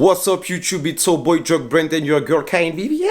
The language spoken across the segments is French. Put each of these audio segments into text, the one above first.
What's up YouTube, it's so boy Jug Brandon, your girl Kane baby, yes!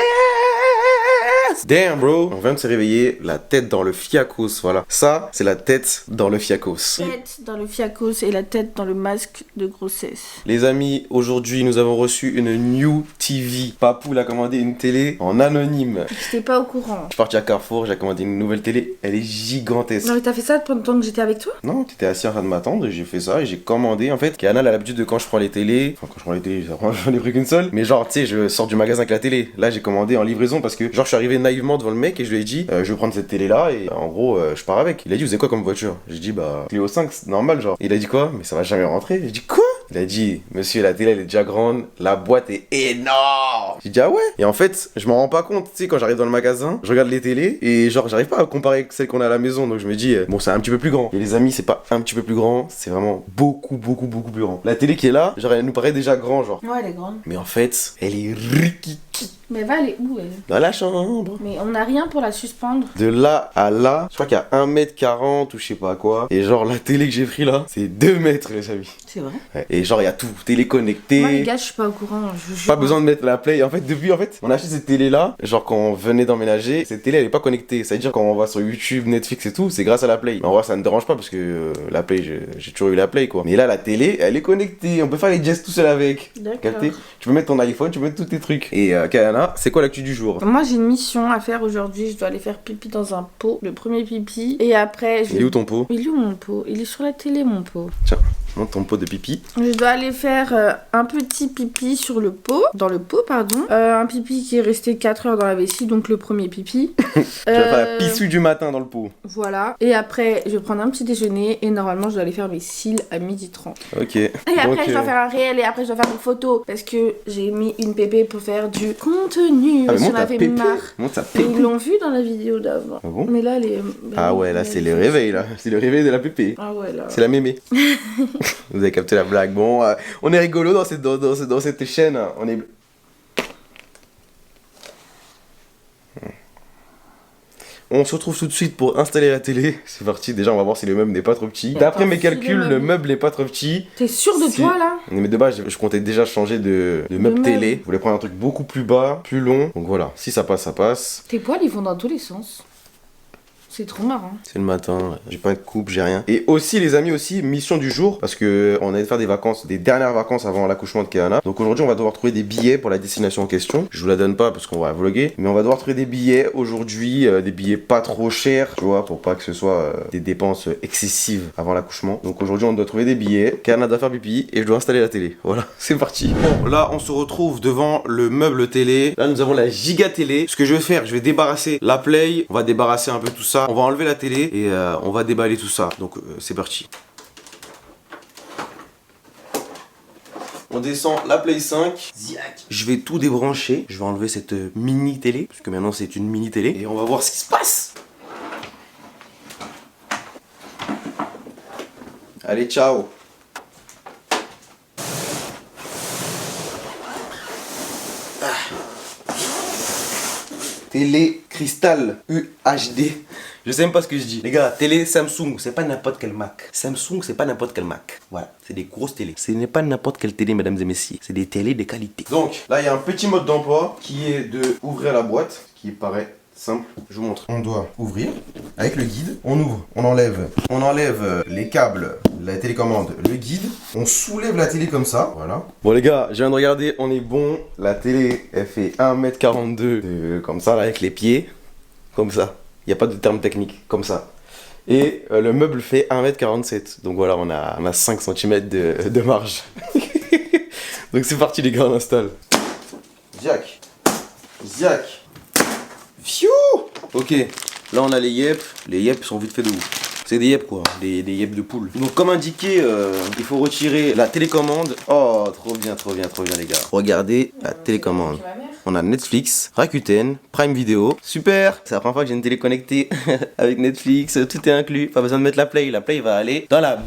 Damn bro, on vient de se réveiller, la tête dans le fiacos, voilà. Ça, c'est la tête dans le fiacos. Tête dans le fiacos et la tête dans le masque de grossesse. Les amis, aujourd'hui nous avons reçu une new TV. Papou a commandé une télé en anonyme. J'étais pas au courant. Je suis parti à Carrefour, j'ai commandé une nouvelle télé, elle est gigantesque. Non mais t'as fait ça pendant le temps que j'étais avec toi? Non, t'étais assis en train de m'attendre et j'ai fait ça et j'ai commandé. En fait, Kana a l'habitude de quand je prends les télés, enfin quand je prends les télés, j'en ai pris qu'une seule, mais genre tu sais, je sors du magasin avec la télé. Là j'ai commandé en livraison parce que genre je suis arrivé naïvement devant le mec et je lui ai dit je vais prendre cette télé là et en gros je pars avec. Il a dit vous avez quoi comme voiture? J'ai dit bah Clio 5 c'est normal genre. Il a dit quoi? Mais ça va jamais rentrer. J'ai dit quoi? Il a dit monsieur la télé elle est déjà grande, la boîte est énorme. J'ai dit ah ouais? Et en fait je m'en rends pas compte, tu sais quand j'arrive dans le magasin, je regarde les télés et genre j'arrive pas à comparer avec celle qu'on a à la maison donc je me dis bon c'est un petit peu plus grand. Et les amis c'est pas un petit peu plus grand, c'est vraiment beaucoup plus grand. La télé qui est là, genre elle nous paraît déjà grand genre. Ouais elle est grande. Mais en fait elle est rikiki. Mais va elle est où elle? Dans la chambre. Mais on n'a rien pour la suspendre. De là à là, je crois qu'il y a 1m40 ou je sais pas quoi. Et genre la télé que j'ai pris là, c'est 2 mètres les amis. C'est vrai? Ouais. Et genre il y a tout, télé connectée. Moi les gars je suis pas au courant, je vous jure. Pas besoin de mettre la play. En fait, depuis, on a acheté cette télé là. Genre, quand on venait d'emménager, cette télé elle est pas connectée. Ça veut dire, quand on va sur YouTube, Netflix et tout, c'est grâce à la play. Mais en vrai, ça ne dérange pas parce que la play, j'ai toujours eu la play quoi. Mais là, la télé, elle est connectée. On peut faire les gestes tout seul avec. D'accord. Capté? Tu peux mettre ton iPhone, tu peux mettre tous tes trucs. Et Kayana, c'est quoi l'actu du jour? Moi j'ai une mission à faire aujourd'hui, je dois aller faire pipi dans un pot, le premier pipi. Et après je... Il est où ton pot? Il est où mon pot? Il est sur la télé mon pot. Tiens, montre ton pot de pipi. Je dois aller faire un petit pipi sur le pot, dans le pot pardon. Un pipi qui est resté 4 heures dans la vessie, donc le premier pipi. Tu vas faire la pissouille du matin dans le pot. Voilà. Et après je vais prendre un petit déjeuner et normalement je dois aller faire mes cils à 12h30. Ok. Et après Donc, je dois faire un réel et après je dois faire une photo parce que j'ai mis une pépé pour faire du contenu. Ah mais J'en monte ta avais pépé. marre. Monte ta Mais pépé. ils l'ont vu dans la vidéo d'avant. Ah bon? Mais là elle est... Ah ouais, là c'est le réveil là. C'est le réveil de la pépé. Ah ouais là. C'est la mémé. Vous avez capté la blague. Bon, on est rigolo dans cette chaîne. On est... On se retrouve tout de suite pour installer la télé. C'est parti, déjà on va voir si le meuble n'est pas trop petit. D'après mes calculs, le meuble n'est pas trop petit. T'es sûr de toi là? Mais de base, je comptais déjà changer de meuble télé. Je voulais prendre un truc beaucoup plus bas, plus long. Donc voilà, si ça passe, ça passe. Tes poils ils vont dans tous les sens. C'est trop marrant. C'est le matin, j'ai pas de coupe, j'ai rien. Et aussi les amis, mission du jour, parce que on allait faire des vacances, des dernières vacances avant l'accouchement de Kayana. Donc aujourd'hui on va devoir trouver des billets pour la destination en question. Je vous la donne pas parce qu'on va vlogger, mais on va devoir trouver des billets aujourd'hui, des billets pas trop chers, tu vois, pour pas que ce soit des dépenses excessives avant l'accouchement. Donc aujourd'hui on doit trouver des billets, Kayana doit faire pipi et je dois installer la télé. Voilà, c'est parti. Bon là on se retrouve devant le meuble télé. Là nous avons la giga télé. Ce que je vais faire, je vais débarrasser la play, on va débarrasser un peu tout ça. On va enlever la télé et on va déballer tout ça. Donc c'est parti. On descend la Play 5. Ziac. Je vais tout débrancher. Je vais enlever cette mini télé. Parce que maintenant c'est une mini télé. Et on va voir ce qui se passe. Allez, ciao. Télé cristal UHD. Je sais même pas ce que je dis. Les gars, télé Samsung, c'est pas n'importe quel Mac. Samsung, c'est pas n'importe quel Mac. Voilà, c'est des grosses télés. Ce n'est pas n'importe quelle télé, mesdames et messieurs. C'est des télés de qualité. Donc, là, il y a un petit mode d'emploi qui est de ouvrir la boîte, qui paraît simple. Je vous montre. On doit ouvrir avec le guide. On ouvre, on enlève les câbles, la télécommande, le guide. On soulève la télé comme ça. Voilà. Bon les gars, je viens de regarder, on est bon. La télé, elle fait 1m42 comme ça, là, avec les pieds. Comme ça. Il n'y a pas de terme technique, comme ça. Et le meuble fait 1m47. Donc voilà, on a 5 cm de marge. Donc c'est parti les gars, on installe. Ziac. Ziac. Pfiou. Ok, là on a les yep. Les yep sont vite fait de ouf. C'est des yep quoi, des yep de poule. Donc comme indiqué, il faut retirer la télécommande. Oh, trop bien les gars. Regardez la télécommande. On a Netflix, Rakuten, Prime Video. Super. C'est la première fois que j'ai une télé connectée avec Netflix, tout est inclus. Pas besoin de mettre la play. La play va aller dans la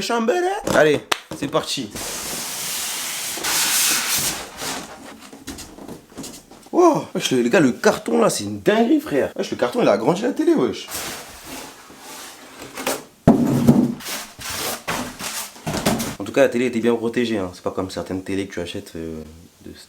chambre. Allez, c'est parti. Wow, wesh, les gars, le carton là, c'est une dinguerie, frère. Wesh, le carton il a agrandi la télé, wesh. cas, la télé était bien protégée. Hein. C'est pas comme certaines télés que tu achètes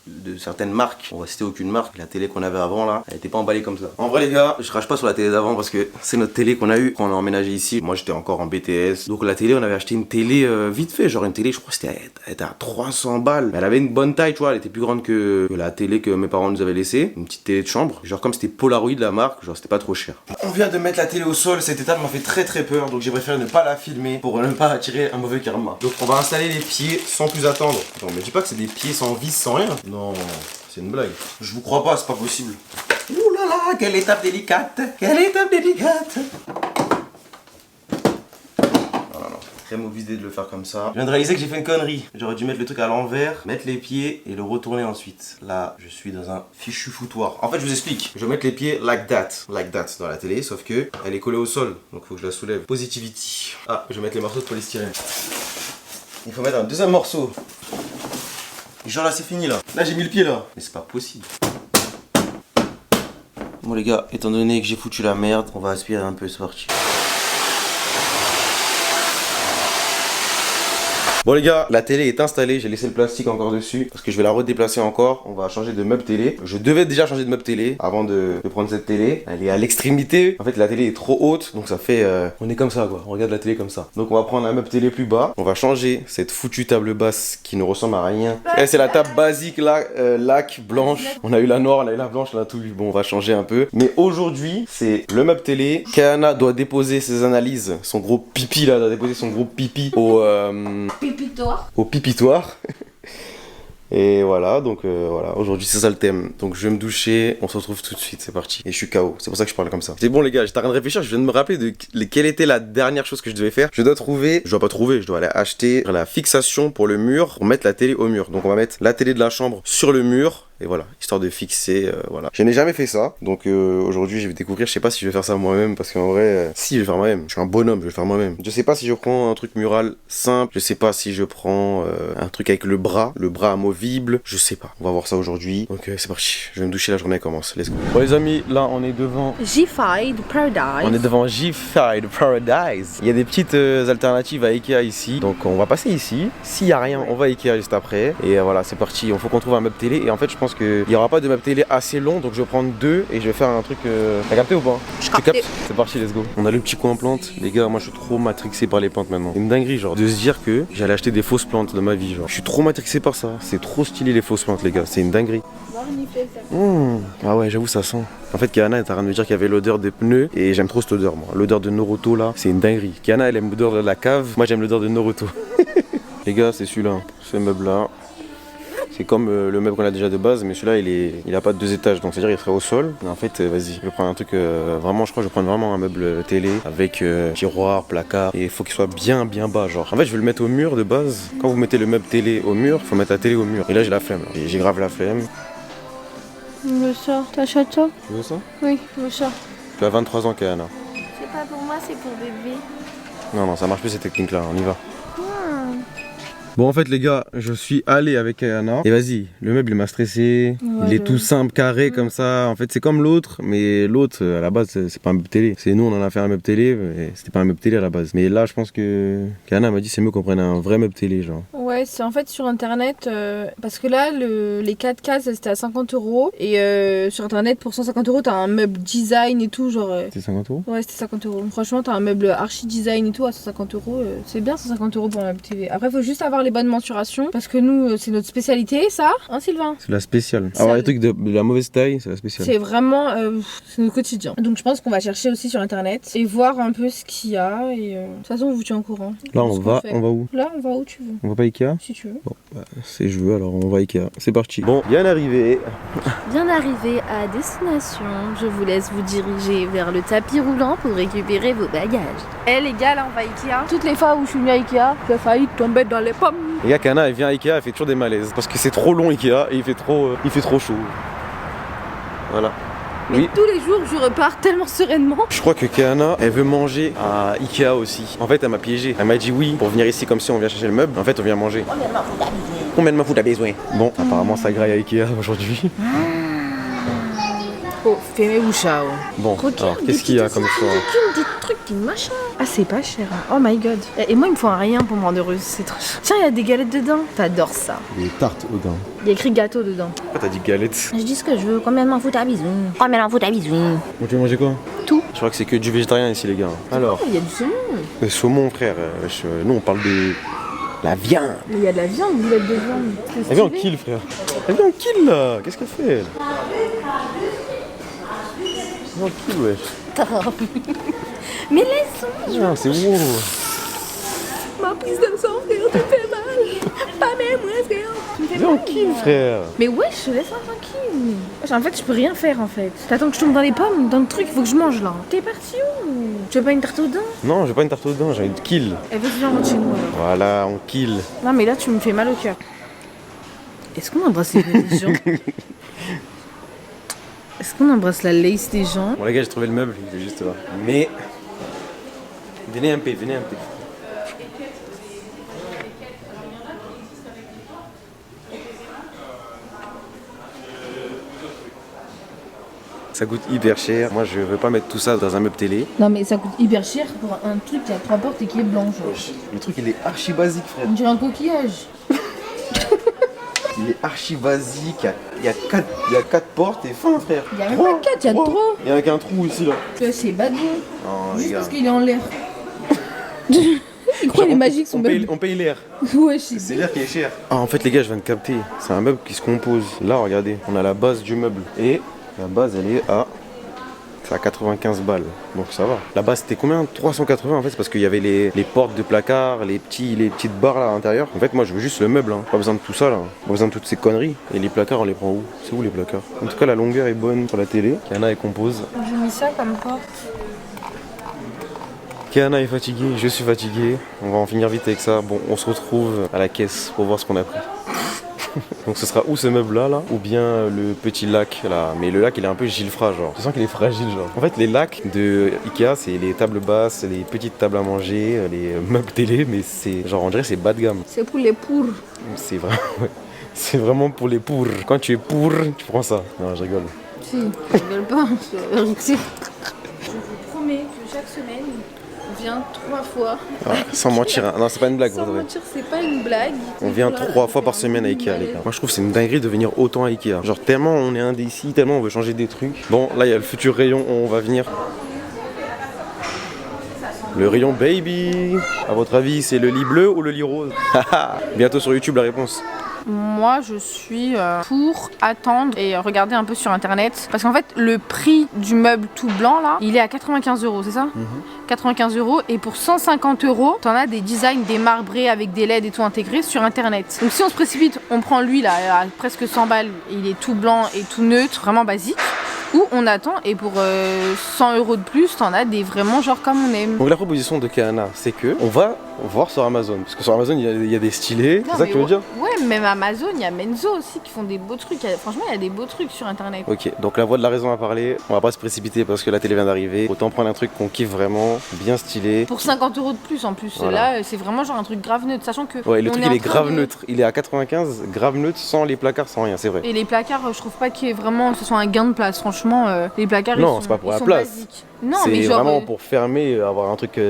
de certaines marques. On va citer aucune marque. La télé qu'on avait avant là, elle était pas emballée comme ça. En vrai les gars, je crache pas sur la télé d'avant parce que c'est notre télé qu'on a eu quand on a emménagé ici. Moi j'étais encore en BTS. Donc la télé, on avait acheté une télé vite fait. Genre une télé, je crois que elle était à 300 balles. Mais elle avait une bonne taille, tu vois. Elle était plus grande que la télé que mes parents nous avaient laissée. Une petite télé de chambre. Genre comme c'était Polaroid la marque, genre c'était pas trop cher. On vient de mettre la télé au sol. Cette étape m'a fait très peur. Donc j'ai préféré ne pas la filmer pour ne pas attirer un mauvais karma. Donc on va installer les pieds sans plus attendre. Attends, mais dis pas que c'est des pieds sans vis, sans rien. Non. C'est une blague. Je vous crois pas, c'est pas possible. Ouh là là, quelle étape délicate. Quelle étape délicate. Non. Très mauvaise idée de le faire comme ça. Je viens de réaliser que j'ai fait une connerie. J'aurais dû mettre le truc à l'envers, mettre les pieds et le retourner ensuite. Là, je suis dans un fichu foutoir. En fait, je vous explique. Je vais mettre les pieds like that dans la télé, sauf que elle est collée au sol. Donc faut que je la soulève. Positivity. Ah, je vais mettre les morceaux de polystyrène. Il faut mettre un deuxième morceau. Genre là c'est fini là. Là j'ai mis le pied là. Mais c'est pas possible. Bon les gars, étant donné que j'ai foutu la merde, on va aspirer un peu, c'est parti. Bon les gars, la télé est installée, j'ai laissé le plastique encore dessus parce que je vais la redéplacer encore. On va changer de meuble télé. Je devais déjà changer de meuble télé avant de prendre cette télé. Elle est à l'extrémité. En fait la télé est trop haute, donc ça fait... on est comme ça quoi, on regarde la télé comme ça. Donc on va prendre un meuble télé plus bas. On va changer cette foutue table basse qui ne ressemble à rien. Et c'est la table basique là, lac, blanche. On a eu la noire, on a eu la blanche, on a tout eu. Bon on va changer un peu. Mais aujourd'hui c'est le meuble télé. Kayana doit déposer ses analyses, son gros pipi là, doit déposer son gros pipi au pipitoire. Et voilà, donc voilà, aujourd'hui c'est ça le thème. Donc je vais me doucher, on se retrouve tout de suite, c'est parti. Et je suis KO, c'est pour ça que je parle comme ça. C'est bon les gars, j'étais en train de réfléchir, je viens de me rappeler de quelle était la dernière chose que je devais faire. Je dois aller acheter la fixation pour le mur, pour mettre la télé au mur. Donc on va mettre la télé de la chambre sur le mur. Et voilà, histoire de fixer, voilà. Je n'ai jamais fait ça, donc aujourd'hui je vais découvrir, je sais pas si je vais faire ça moi-même, parce qu'en vrai, si je vais faire moi-même, je suis un bonhomme, je vais le faire moi-même. Je sais pas si je prends un truc mural simple, je sais pas si je prends un truc avec le bras amovible, je sais pas. On va voir ça aujourd'hui, donc c'est parti, je vais me doucher, la journée commence, let's go. Bon les amis, là on est devant G5 Paradise. On est devant G5 Paradise. Il y a des petites alternatives à Ikea ici, donc on va passer ici. S'il y a rien, on va à Ikea juste après. Et voilà, c'est parti, il faut qu'on trouve un meuble télé, et en fait je pense qu'il n'y aura pas de meuble télé assez long, donc je vais prendre deux et je vais faire un truc. T'as capté ou pas? Je capte. C'est parti, let's go. On a le petit coin plantes. Les gars, moi je suis trop matrixé par les plantes maintenant. C'est une dinguerie, genre, de se dire que j'allais acheter des fausses plantes dans ma vie, genre. Je suis trop matrixé par ça. C'est trop stylé les fausses plantes, les gars. C'est une dinguerie. Ah ouais, j'avoue, ça sent. En fait, Kayana est en train de me dire qu'il y avait l'odeur des pneus et j'aime trop cette odeur, moi. L'odeur de Naruto là, c'est une dinguerie. Kayana, elle aime l'odeur de la cave. Moi, j'aime l'odeur de Naruto. Les gars, c'est celui-là, ce meuble là. C'est comme le meuble qu'on a déjà de base, mais celui-là il a pas de 2 étages, donc c'est-à-dire il serait au sol. Mais en fait, vas-y, je vais prendre un truc vraiment, je crois que je vais prendre vraiment un meuble télé avec tiroir, placard, et il faut qu'il soit bien bas, genre. En fait, je vais le mettre au mur de base. Quand vous mettez le meuble télé au mur, il faut mettre la télé au mur. Et là, j'ai la flemme, là. J'ai grave la flemme. Je veux ça. T'achètes ça? Tu veux ça? Oui, je veux ça. Tu as 23 ans, Kayana. C'est pas pour moi, c'est pour bébé. Non, ça marche plus cette technique-là, on y va. Bon en fait les gars, je suis allé avec Kayana et vas-y, le meuble il m'a stressé, il est tout simple, carré comme ça, en fait c'est comme l'autre, mais l'autre à la base c'est pas un meuble télé, c'est nous on en a fait un meuble télé, mais c'était pas un meuble télé à la base. Mais là je pense que Kayana m'a dit c'est mieux qu'on prenne un vrai meuble télé genre. Ouais, c'est en fait sur internet, parce que là les 4 cases c'était à 50 € et sur internet pour 150 € t'as un meuble design et tout genre... C'était 50 €? Ouais c'était 50 €, franchement t'as un meuble archi design et tout à 150 €, c'est bien 150 € pour un meuble télé. Après faut juste avoir les bonnes mensurations parce que nous c'est notre spécialité ça, hein Sylvain? C'est la spéciale. Avoir les trucs de la mauvaise taille, c'est la spéciale. C'est vraiment c'est notre quotidien. Donc je pense qu'on va chercher aussi sur internet et voir un peu ce qu'il y a et de toute façon on vous tient au courant. Là on va où? Là on va où tu veux. On va pas Ikea? Si tu veux. Bon, bah, c'est je veux alors on va Ikea. C'est parti. Bon, bien arrivé. Bien arrivé à destination, je vous laisse vous diriger vers le tapis roulant pour récupérer vos bagages. Eh les gars là on va Ikea. Toutes les fois où je suis venue à Ikea, j'ai failli tomber dans les pommes. Les gars, Kayana elle vient à Ikea, elle fait toujours des malaises parce que c'est trop long Ikea et il fait trop chaud. Voilà. Mais oui. tous les jours je repars tellement sereinement. Je crois que Kayana elle veut manger à Ikea aussi. En fait elle m'a piégé. Elle m'a dit oui pour venir ici comme si on vient chercher le meuble. En fait on vient manger. Combien de m'en fout t'as besoin? Bon, apparemment ça graille à Ikea aujourd'hui. Oh, fais mes bouchas. Bon, alors qu'est-ce qu'il y a comme choix? trucs, des machins. Ah, c'est pas cher. Hein. Oh my god. Et moi, il me faut un rien pour me rendre heureuse. C'est trop. Tiens, il y a des galettes dedans. T'adores ça. Des tartes au daim. Il y a écrit gâteau dedans. Pourquoi t'as dit galette? Je dis ce que je veux. Combien m'en fout à bisous? Combien m'en fout à bisous? Tu veux manger quoi? Tout. Je crois que c'est que du végétarien ici, les gars. Alors, Il y a du saumon. le saumon, frère. Nous, on parle de la viande. Mais il y a de la viande, boulette de viande. Elle vient en kill, frère. Elle vient en kill, là. Qu'est-ce qu'elle fait, elle? Elle vient en kill, wesh. Mais laisse-moi. Ah, c'est wow. Ma prise de sang, frère, tu fais mal. Pas même moi, frère. Tu me fais Viens en mal. kill, frère. Mais wesh, laisse-moi tranquille. Wesh, en fait, je peux rien faire en fait. T'attends que je tombe dans les pommes, dans le truc, il faut que je mange là. T'es parti où? Tu veux pas une tarte aux dents? Non, j'ai pas une tarte aux dents, j'ai une kill. Eh, vas-y, viens, rentre chez nous alors. Voilà, on kill. Non, mais là, tu me fais mal au cœur. Est-ce qu'on embrasse les gens? Est-ce qu'on embrasse la lace des gens? Bon, les gars, j'ai trouvé le meuble, il est juste là. Mais. Venez un peu, venez un peu. Ça coûte hyper cher. Moi, je veux pas mettre tout ça dans un meuble télé. Non, mais ça coûte hyper cher pour un truc qui a 3 portes et qui est blanc, genre. Le truc, il est archi basique, frère. On dirait un coquillage. Il est archi basique. Il y a 4 portes et fin, frère. Il y a même pas 4, il y a 3. Il y a qu'un trou ici, là. C'est badou. Oh, les Juste gars. parce qu'il est en l'air. Il croit Genre, les magiques sont belles. on paye l'air. Ouais, C'est l'air qui est cher. Ah, en fait, les gars, je viens de capter. C'est un meuble qui se compose. Là, regardez, on a la base du meuble. Et la base, elle est à. C'est à 95 balles. Donc ça va. La base, c'était combien? 380 en fait. C'est parce qu'il y avait les portes de placard, les petites barres là à l'intérieur. En fait, moi, je veux juste le meuble. Hein. Pas besoin de tout ça là. Pas besoin de toutes ces conneries. Et les placards, on les prend où? C'est où les placards? En tout cas, la longueur est bonne sur la télé. Kiana, elle compose. J'ai mis ça comme porte. Kiana est fatiguée, je suis fatigué. On va en finir vite avec ça. Bon, on se retrouve à la caisse pour voir ce qu'on a pris. Donc ce sera ou ce meuble là ou bien le petit lac là. Mais le lac il est un peu gilfra genre. Je sens qu'il est fragile genre. En fait les lacs de Ikea c'est les tables basses, les petites tables à manger, les meubles télé, mais c'est genre on dirait c'est bas de gamme. C'est pour les pour. C'est vraiment c'est vraiment pour les pour. Quand tu es pour, tu prends ça. Non je rigole. Si, je rigole pas. Je vous promets que chaque semaine, on vient 3 fois. Ah, sans mentir, hein. Non c'est pas une blague. Sans pour de vrai. mentir, c'est pas une blague. On vient 3 fois par semaine à Ikea les gars. Moi je trouve que c'est une dinguerie de venir autant à Ikea. Genre tellement on est indécis, tellement on veut changer des trucs. Bon là il y a le futur rayon où on va venir. Le rayon baby. À votre avis c'est le lit bleu ou le lit rose? Bientôt sur YouTube la réponse. Moi, je suis pour attendre et regarder un peu sur internet. Parce qu'en fait, le prix du meuble tout blanc là, il est à 95 €, c'est ça? 95 € et pour 150 €, t'en as des designs, des marbrés avec des LED et tout intégrés sur internet. Donc si on se précipite, on prend lui là à presque 100 balles, il est tout blanc et tout neutre, vraiment basique. Ou on attend et pour 100 € de plus, t'en as des vraiment genre comme on aime. Donc la proposition de Kiana c'est que on va voir sur Amazon. Parce que sur Amazon il y a des stylés. C'est ça que tu veux dire? Ouais, même Amazon, il y a Menzo aussi qui font des beaux trucs. Franchement, il y a des beaux trucs sur internet. Ok, donc la voix de la raison a parlé. On va pas se précipiter parce que la télé vient d'arriver. Autant prendre un truc qu'on kiffe vraiment, bien stylé. Pour 50 € de plus en plus. Voilà. Là, c'est vraiment genre un truc grave neutre. Sachant que. Ouais, le on truc est il en est train grave de- neutre. Il est à 95, grave neutre, sans les placards, sans rien, c'est vrai. Et les placards, je trouve pas qu'il y ait vraiment ce soit un gain de place. Franchement, les placards, Non, ils sont, c'est pas pour ils la sont place. basiques. Non, C'est mais genre. vraiment pour fermer, avoir un truc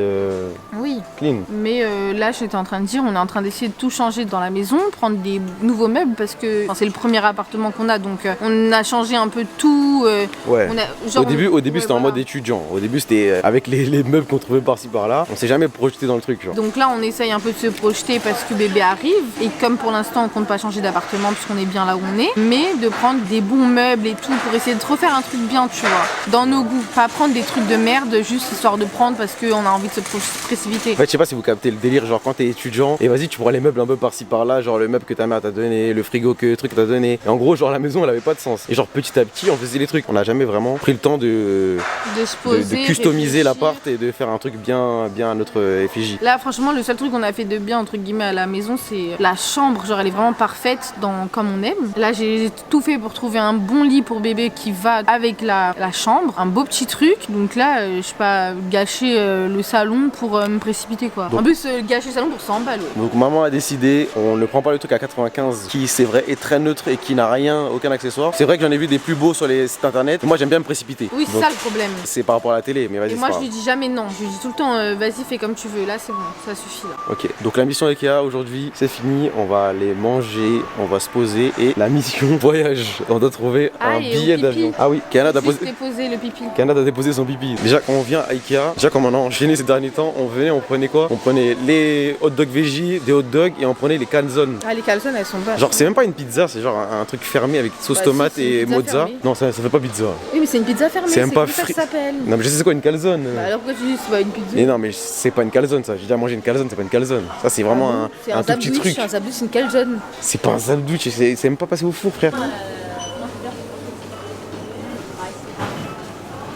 Oui. clean. Mais là, j'étais en train de dire, on est en train d'essayer de tout changer dans la maison, prendre des nouveaux meubles parce que c'est le premier appartement qu'on a, donc on a changé un peu tout. Ouais. On a, genre, Au début ouais, c'était en voilà. mode étudiant. Au début c'était avec les meubles qu'on trouvait par-ci par-là. On s'est jamais projeté dans le truc. Genre. Donc là, on essaye un peu de se projeter parce que bébé arrive. Et comme pour l'instant, on compte pas changer d'appartement parce qu'on est bien là où on est, mais de prendre des bons meubles et tout pour essayer de refaire un truc bien, tu vois, dans nos goûts. Pas prendre des trucs de merde juste histoire de prendre parce qu'on a envie de se précipiter. En fait, je sais pas si vous captez le délire, genre quand t'es étudiant, et vas-y, tu prends les meubles un peu par-ci par-là, genre le meuble que ta mère t'a donné, le frigo que truc t'a donné. Et en gros, genre la maison, elle avait pas de sens. Et genre petit à petit, on faisait les trucs. On n'a jamais vraiment pris le temps de Se poser, customiser réfléchir. l'appart et de faire un truc bien à notre effigie. Là, franchement, le seul truc qu'on a fait de bien, entre guillemets, à la maison, c'est la chambre. Genre, elle est vraiment parfaite comme on aime. Là, j'ai tout fait pour trouver un bon lit pour bébé qui va avec la chambre. Un beau petit truc. Donc, Donc là, je sais pas, gâcher le salon pour me précipiter quoi. Donc- En plus, gâcher le salon pour 100 balles. Ouais. Donc maman a décidé, on ne prend pas le truc à 95 qui c'est vrai est très neutre et qui n'a rien, aucun accessoire. C'est vrai que j'en ai vu des plus beaux sur les sites internet. Moi j'aime bien me précipiter. Oui, c'est Donc, ça le problème. c'est par rapport à la télé, mais vas-y. Et c'est moi, pas je lui dis jamais non. Je lui dis tout le temps, vas-y, fais comme tu veux. Là, c'est bon, ça suffit là. grave. Ok, donc la mission Ikea aujourd'hui, c'est fini. On va aller manger, on va se poser et la mission voyage. On doit trouver un et au billet pipi. d'avion. Ah oui, Canada a Juste posé. déposer le pipi. Canada a déposé son pipi. Déjà quand on vient à Ikea, déjà comme on a enchaîné ces derniers temps, on venait, on prenait quoi? On prenait les hot dogs veggie, des hot dogs et on prenait les calzones. Ah, les calzones, elles sont bonnes. Genre c'est même pas une pizza, c'est genre un truc fermé avec sauce Bah, tomate si, c'est une et pizza mozza. fermée. Non ça fait pas pizza. Oui, mais c'est une pizza fermée. C'est même pas comme ça que frit. ça s'appelle. Non mais je sais c'est quoi une calzone. Bah, alors pourquoi tu dis c'est pas une pizza? Mais non mais c'est pas une calzone ça, j'ai déjà mangé une calzone, c'est pas une calzone. Ça c'est vraiment Ah bon C'est un tout petit sandwich, truc. un sandwich, c'est une calzone. C'est pas un sandwich, c'est même pas passé au four frère.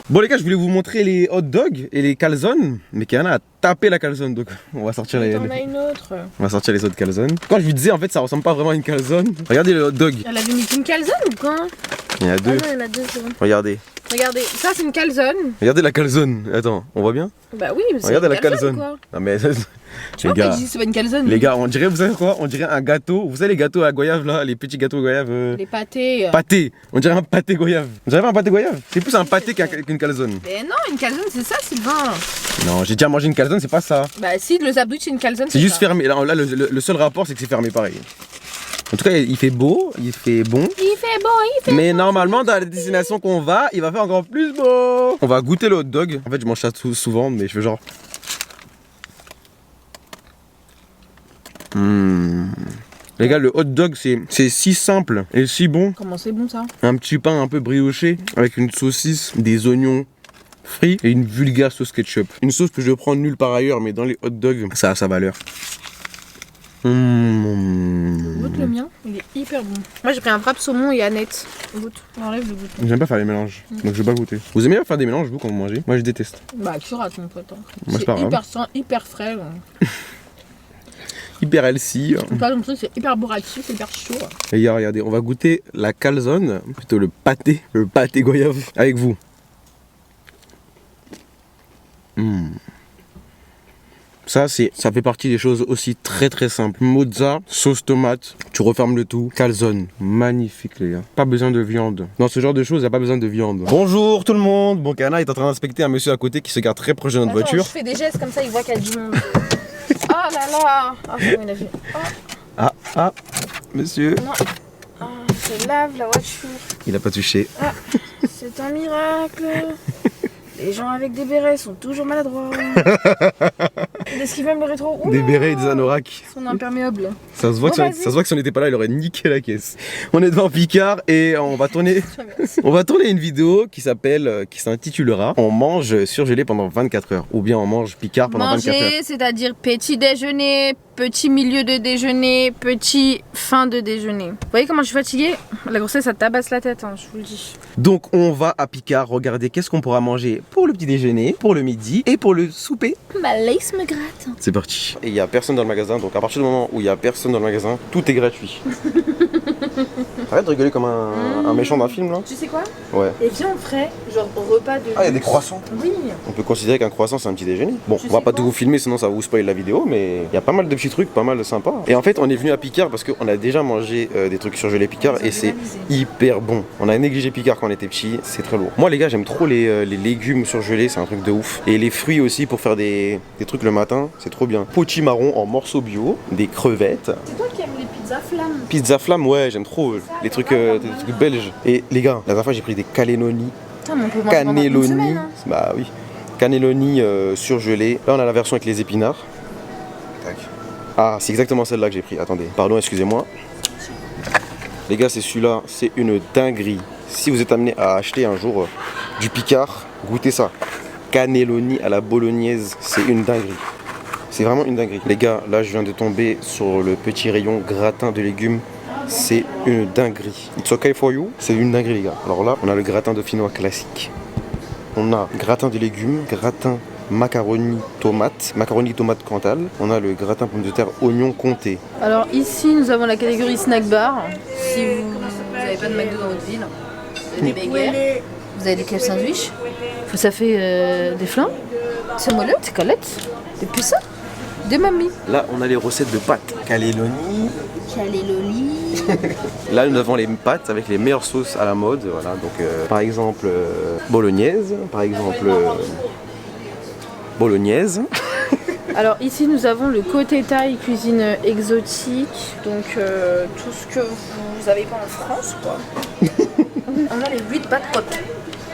Bon les gars, je voulais vous montrer les hot dogs et les calzones, mais Kiana a tapé la calzone donc on va sortir les, T'en as une autre. on va sortir les autres calzones. Quand je lui disais en fait ça ressemble pas vraiment à une calzone. Regardez le hot dog. Elle avait mis une calzone ou quoi? Il y en a deux. Ah non, il y en a deux, c'est bon. Regardez. Regardez, ça c'est une calzone. Regardez la calzone. Attends, on voit bien? Bah oui, mais c'est Regardez une la calzone. quoi. Non mais Tu les vois pourquoi gars, il dit que c'est pas une calzone? les gars, on dirait, vous savez quoi? On dirait un gâteau. Vous savez les gâteaux à goyave là, les petits gâteaux goyave. Les pâtés. Pâté. On dirait un pâté goyave. Vous avez un pâté goyave? C'est plus un pâté qu'une calzone. Mais non, une calzone c'est ça, Sylvain. Non, j'ai déjà mangé une calzone, c'est pas ça. Bah si, le sandwich c'est une calzone. C'est juste ça. fermé. Là, le seul rapport, c'est que c'est fermé pareil. En tout cas, il fait beau, il fait bon. Il fait bon, il fait Mais normalement, dans la destination qu'on va, il va faire encore plus beau. On va goûter le hot dog. En fait, je mange ça souvent, mais je fais genre. Les gars, le hot dog, c'est si simple et si bon. Comment c'est bon ça? Un petit pain un peu brioché avec une saucisse, des oignons frits et une vulgaire sauce ketchup. Une sauce que je prends nulle part ailleurs, mais dans les hot dogs, ça a sa valeur. Goûte le mien, il est hyper bon. Moi j'ai pris un wrap saumon et Annette. Goûte, enlève le goût. J'aime pas faire les mélanges, donc je vais pas goûter. Vous aimez bien faire des mélanges, vous, quand vous mangez? Moi, je déteste. Bah tu rates mon pote. Moi, c'est pas grave. hyper sain, hyper frais. Hyper healthy. Pas comme ça, c'est hyper bourratif, c'est hyper chaud. Les gars, regardez, on va goûter la calzone, plutôt le pâté goyave, avec vous. Ça fait partie des choses aussi très simples. Mozza, sauce tomate, tu refermes le tout. Calzone, magnifique les gars. Pas besoin de viande. Dans ce genre de choses, il n'y a pas besoin de viande. Bonjour tout le monde. Bon, Kana est en train d'inspecter un monsieur à côté qui se garde très proche de notre voiture. Je fais des gestes comme ça, il voit qu'il y a du monde. Ah là là. Ah, comment il a fait. Ah, monsieur. Non. Ah, je lave la voiture. Il a pas touché. Ah, c'est un miracle. Les gens avec des bérets sont toujours maladroits. Est-ce qu'il va me le rétro? Des bérets et des anoraks. Son imperméable. Ça se voit, Bon, ça se voit que si on n'était pas là, il aurait niqué la caisse. On est devant Picard et on va tourner une vidéo qui s'intitulera On mange surgelé pendant 24 heures. Ou bien on mange Picard pendant 24 heures. Manger, c'est-à-dire petit déjeuner, petit milieu de déjeuner, petit fin de déjeuner. Vous voyez comment je suis fatiguée? La grossesse, ça tabasse la tête, hein, je vous le dis. Donc on va à Picard regarder qu'est-ce qu'on pourra manger pour le petit déjeuner, pour le midi et pour le souper. Ma lace me gratte. C'est parti. Et il n'y a personne dans le magasin, donc à partir du moment où il n'y a personne dans le magasin, tout est gratuit. Arrête de rigoler comme un méchant d'un film là. Tu sais quoi? Ouais. Et viens, on ferait genre repas de... Ah, il y a des croissants. Oui. On peut considérer qu'un croissant c'est un petit déjeuner. Bon, Tu on va sais pas quoi tout vous filmer sinon ça va vous spoiler la vidéo, mais il y a pas mal de petits trucs, pas mal de sympas. Et en fait, on est venu à Picard parce qu'on a déjà mangé des trucs surgelés Picard et c'est hyper bon. On a négligé Picard quand on était petit, c'est très lourd. Moi les gars, j'aime trop les légumes surgelés, c'est un truc de ouf. Et les fruits aussi pour faire des trucs le matin, c'est trop bien. Potimarron en morceaux bio, des crevettes. C'est toi qui aimes les pizzas flammes. Pizza flamme, ouais, j'aime trop les trucs belges. Et les gars, la dernière fois j'ai pris des cannelloni. Putain, mais on peut manger pendant une Cannelloni, semaine, hein. bah oui. Cannelloni surgelés. Là, on a la version avec les épinards. Tac. Ah, c'est exactement celle-là que j'ai pris. Attendez, pardon, excusez-moi. Les gars, c'est celui-là, c'est une dinguerie. Si vous êtes amené à acheter un jour du Picard, goûtez ça. Cannelloni à la bolognaise, c'est une dinguerie. C'est vraiment une dinguerie. Les gars, là, je viens de tomber sur le petit rayon gratin de légumes. C'est une dinguerie. It's okay for you? C'est une dinguerie, les gars. Alors là, on a le gratin dauphinois classique. On a gratin de légumes, gratin macaroni tomate Cantal. On a le gratin pomme de terre oignon comté. Alors ici, nous avons la catégorie snack bar. Si vous n'avez pas de McDo dans votre ville, vous avez des burgers. Vous avez des quels sandwichs? Ça fait des flancs, c'est moelleux, des galettes, des puissants, des mamies. Là, on a les recettes de pâtes. Cannelloni. Cannelloni. Là, nous avons les pâtes avec les meilleures sauces à la mode. Voilà, donc par exemple bolognaise, par exemple bolognaise. Alors ici nous avons le côté thaï, cuisine exotique, donc tout ce que vous n'avez pas en France quoi. On a les 8 bát côtes.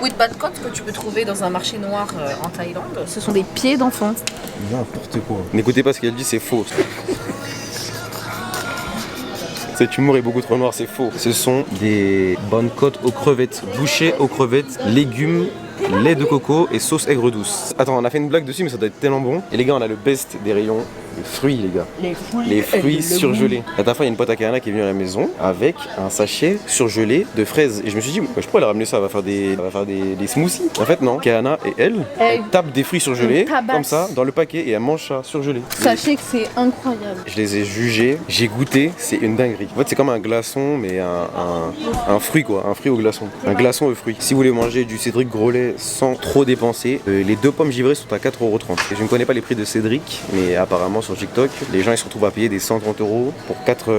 8 bát côtes que tu peux trouver dans un marché noir en Thaïlande. Ce sont des pieds d'enfants. N'importe quoi. N'écoutez pas ce qu'elle dit, c'est faux. Cet humour est beaucoup trop noir, c'est faux. Ce sont des bonnes côtes aux crevettes, bouchées aux crevettes, légumes, lait de coco et sauce aigre douce. Attends, on a fait une blague dessus, mais ça doit être tellement bon. Et les gars, on a le best des rayons, les fruits, les gars. Les fruits surgelés. La dernière fois, il y a une pote à Kayana qui est venue à la maison avec un sachet surgelé de fraises. Et je me suis dit, je pourrais la ramener ça, elle va faire des smoothies. En fait, non. Kayana et elle tapent des fruits surgelés, comme ça, dans le paquet, et elle mange ça surgelé. Sachez que c'est incroyable. Je les ai jugés, j'ai goûté, c'est une dinguerie. En fait, c'est comme un glaçon, mais un fruit quoi, un fruit au glaçon. Un glaçon au fruit. Si vous voulez manger du Cédric Grolet sans trop dépenser, les 2 pommes givrées sont à 4,30 €. Je ne connais pas les prix de Cédric, mais apparemment sur TikTok, les gens ils se retrouvent à payer des 130 € pour 4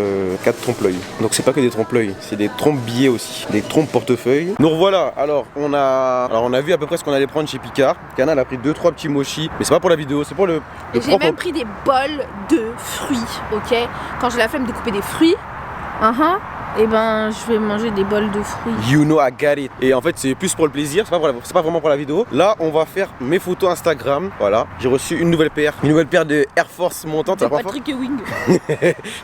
trompe-l'œil. Donc c'est pas que des trompe-l'œil, c'est des trompes-billets aussi, des trompes-portefeuille. Nous revoilà, alors on a vu à peu près ce qu'on allait prendre chez Picard. Kana elle a pris 2-3 petits mochis, mais c'est pas pour la vidéo, c'est pour le Et j'ai même pris des bols de fruits, ok? Quand j'ai la flemme de couper des fruits, et ben je vais manger des bols de fruits. You know I got it. Et en fait c'est plus pour le plaisir, c'est pas vraiment pour la vidéo. Là on va faire mes photos Instagram. Voilà, j'ai reçu une nouvelle paire de Air Force montantes. C'est Patrick Ewing.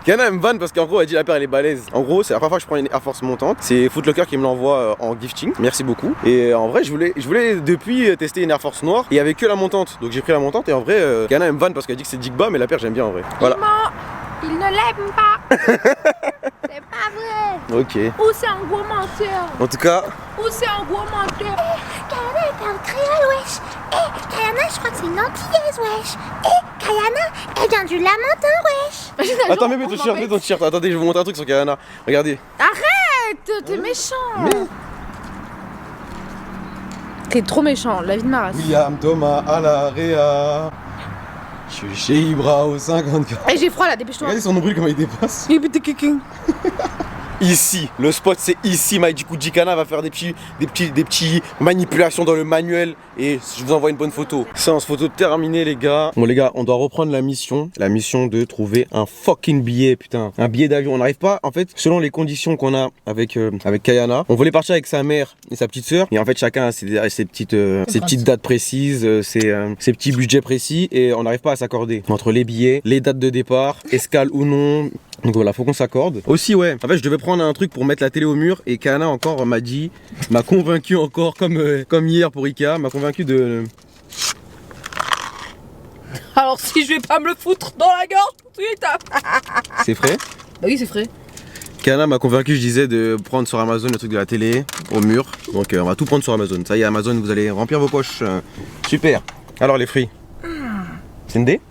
Kiana elle me vanne parce qu'en gros elle dit la paire elle est balèze. En gros c'est la première fois que je prends une Air Force montante. C'est Footlocker qui me l'envoie en gifting. Merci beaucoup. Et en vrai je voulais depuis tester une Air Force noire. Et il y avait que la montante. Donc j'ai pris la montante et en vrai Kiana elle me vanne parce qu'elle dit que c'est Jigba mais la paire j'aime bien en vrai. Voilà. Il ne l'aime pas. C'est pas vrai. Ok. Ou c'est un gros menteur. En tout cas. Ou c'est un gros menteur. Kayana elle parle créole, wesh. Kayana, je crois que c'est une antillaise, wesh. Kayana, elle vient du Lamentin, wesh. Attends, mets ton t-shirt. Attendez, je vais vous montrer un truc sur Kayana. Regardez. Arrête, t'es méchant. T'es trop méchant, la vie de ma race. William Thomas à la Réa. Je suis chez Ibra au 54. Et j'ai froid là, dépêche-toi. Regardez son nombril comment il dépasse. Ici, le spot c'est ici. Du coup, Jikana va faire des petits manipulations dans le manuel et je vous envoie une bonne photo. Séance photo terminée, les gars. Bon, les gars, on doit reprendre la mission de trouver un fucking billet, putain, un billet d'avion. On n'arrive pas, en fait, selon les conditions qu'on a avec Kayana. On voulait partir avec sa mère et sa petite sœur, et en fait, chacun a ses petites dates précises, ses petits budgets précis, et on n'arrive pas à s'accorder entre les billets, les dates de départ, escale ou non. Donc voilà, faut qu'on s'accorde. Aussi, ouais, en fait, je devais prendre un truc pour mettre la télé au mur et Kana encore m'a convaincu encore comme hier pour Ikea, m'a convaincu de. Alors si je vais pas me le foutre dans la gorge tout de suite. C'est frais? Bah oui, c'est frais. Kana m'a convaincu, je disais, de prendre sur Amazon le truc de la télé au mur. Donc on va tout prendre sur Amazon. Ça y est, Amazon, vous allez remplir vos poches. Super. Alors les fruits. C'est une D?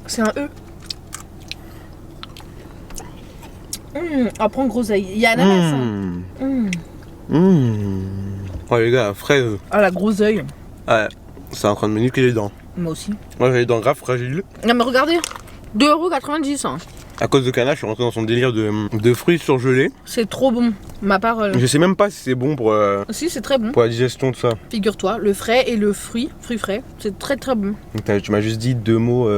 C'est un E. Après groseille. Il y a ananas. Oh les gars, fraise. Ah la groseille. Ouais, c'est en train de me niquer les dents. Moi aussi. Moi j'ai les dents graves fragiles. Non mais regardez, 2,90 €. À cause de Kana, je suis rentré dans son délire de fruits surgelés. C'est trop bon, ma parole. Je sais même pas si c'est bon pour Si, c'est très bon. la digestion de ça. Figure-toi, le frais et le fruit frais, c'est très très bon. Donc, tu m'as juste dit 2 mots.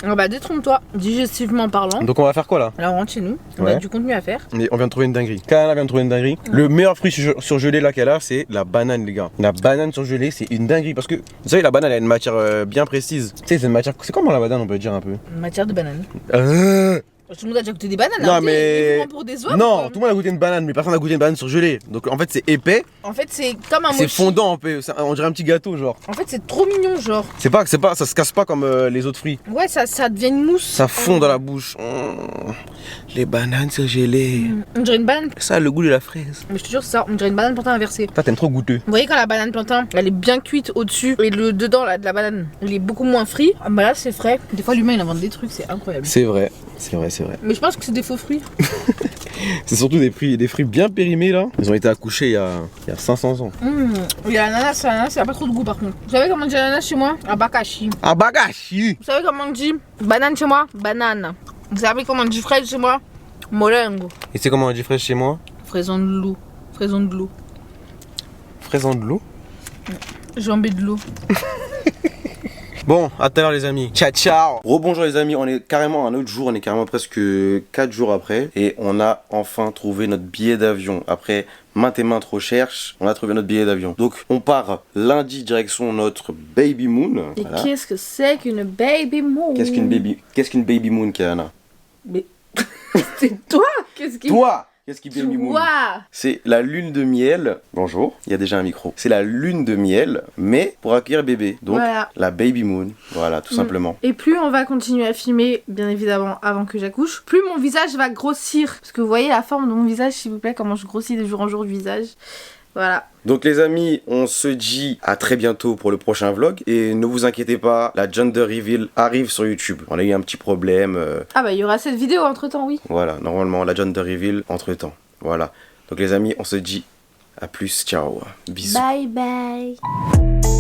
Ah bah détrompe-toi, digestivement parlant. Donc on va faire quoi là? Alors on rentre chez nous, on Ouais. a du contenu à faire. Mais on vient de trouver une dinguerie. Kana vient de trouver une dinguerie. Le meilleur fruit surgelé là qu'elle a, c'est la banane, les gars. La banane surgelée, c'est une dinguerie parce que vous savez, la banane elle a une matière bien précise. Tu sais, c'est une matière. C'est comment la banane, on peut dire un peu? Matière de banane. Tout le monde a déjà goûté des bananes. Non, hein, mais. ils font pour des oeufs, Non, quoi. tout le monde a goûté une banane, mais personne n'a goûté une banane surgelée. Donc en fait, c'est épais, En fait, c'est comme un c'est mochi. fondant un peu. On dirait un petit gâteau, genre. En fait, c'est trop mignon, genre. Ça se casse pas comme les autres fruits. Ouais, ça devient une mousse. Ça fond dans la bouche. Les bananes surgelées. On dirait une banane. Ça a le goût de la fraise. Mais je te jure, c'est ça, on dirait une banane plantain inversée. Toi, t'aimes trop goûteux. Vous voyez quand la banane plantain, elle est bien cuite au-dessus et le dedans là, de la banane, il est beaucoup moins frit. Ah bah là, c'est frais. Des fois, l'humain il invente des trucs, c'est incroyable. C'est vrai. c'est vrai. Mais je pense que c'est des faux fruits. C'est surtout des fruits bien périmés là. Ils ont été accouchés il y a 500 ans. Il y a l'ananas, il n'y a pas trop de goût par contre. Vous savez comment on dit l'ananas chez moi? Abakashi. Abagashi. Vous savez comment on dit banane chez moi? Banane. Vous savez comment on dit fraise chez moi? Molengo. Et c'est comment on dit fraise chez moi? Fraison de loup. Fraison de l'eau. Fraison de l'eau. Jambé de l'eau. Bon, à tout à l'heure les amis. Ciao ciao. Rebonjour les amis, on est carrément un autre jour, on est carrément presque 4 jours après. Et on a enfin trouvé notre billet d'avion. Après maintes et maintes recherches, on a trouvé notre billet d'avion. Donc on part lundi direction notre baby moon. Et Voilà. qu'est-ce que c'est qu'une baby moon? Qu'est-ce qu'une baby moon, Kayana? Mais c'est toi? Qu'est-ce qui... Toi, qu'est-ce qui baby moon? Toi. C'est la lune de miel. Bonjour, il y a déjà un micro. C'est la lune de miel, mais pour accueillir bébé. Donc Voilà. la baby moon. Voilà, tout simplement. Et plus on va continuer à filmer, bien évidemment, avant que j'accouche, plus mon visage va grossir. Parce que vous voyez la forme de mon visage, s'il vous plaît, comment je grossis de jour en jour le visage. Voilà. Donc les amis, on se dit à très bientôt pour le prochain vlog. Et ne vous inquiétez pas, la gender reveal arrive sur YouTube. On a eu un petit problème. Ah bah il y aura cette vidéo entre temps, oui. Voilà, normalement la gender reveal entre temps. Voilà. Donc les amis, on se dit à plus. Ciao. Bisous. Bye bye.